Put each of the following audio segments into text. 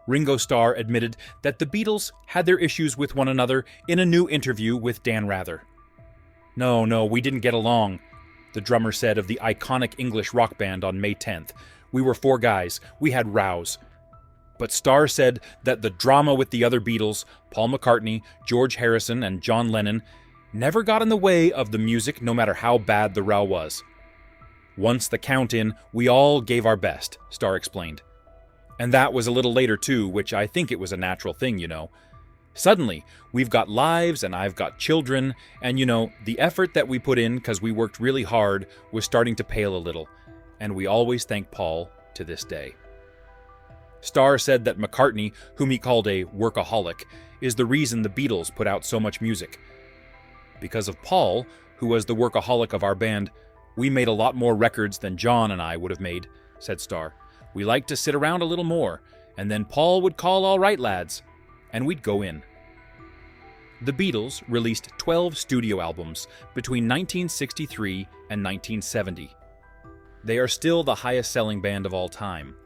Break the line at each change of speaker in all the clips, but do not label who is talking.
Ringo Starr admitted that the Beatles had their issues with one another in a new interview with Dan Rather. No, we didn't get along," the drummer said of the iconic English rock band on May 10th. "We were four guys. We had rows." But Starr said that the drama with the other Beatles, Paul McCartney, George Harrison, and John Lennon, never got in the way of the music no matter how bad the row was. "Once the count in, we all gave our best," Starr explained. "And that was a little later too, which I think it was a natural thing, you know. Suddenly, we've got lives and I've got children, and the effort that we put in because we worked really hard was starting to pale a little, and we always thank Paul to this day." Starr said that McCartney, whom he called a workaholic, is the reason the Beatles put out so much music. "Because of Paul, who was the workaholic of our band, we made a lot more records than John and I would have made," said Starr. "We liked to sit around a little more, and then Paul would call 'all right, lads,' and we'd go in." The Beatles released 12 studio albums between 1963 and 1970. They are still the highest-selling band of all time.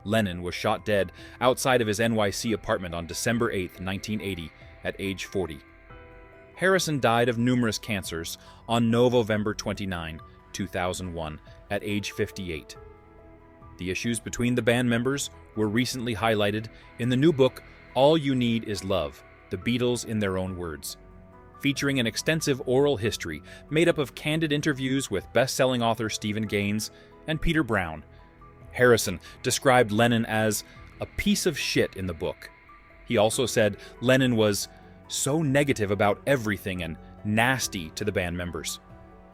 Lennon was shot dead outside of his NYC apartment on December 8, 1980, at age 40. Harrison died of numerous cancers on November 29, 2001, at age 58. The issues between the band members were recently highlighted in the new book, All You Need Is Love, The Beatles in Their Own Words, featuring an extensive oral history made up of candid interviews with best-selling author Stephen Gaines and Peter Brown. Harrison described Lennon as a piece of shit in the book. He also said Lennon was so negative about everything and nasty to the band members.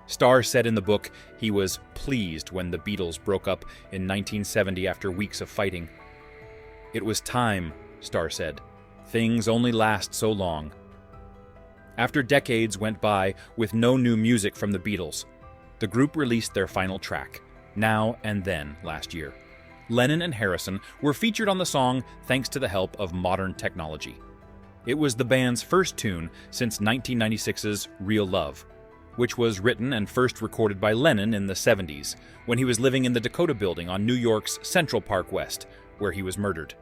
Starr said in the book he was pleased when the Beatles broke up in 1970 after weeks of fighting. "It was time," Starr said. "Things only last so long." After decades went by with no new music from the Beatles, the group released their final track, Now and Then, last year. Lennon and Harrison were featured on the song thanks to the help of modern technology. It was the band's first tune since 1996's Real Love, which was written and first recorded by Lennon in the 70s, when he was living in the Dakota Building on New York's Central Park West, where he was murdered.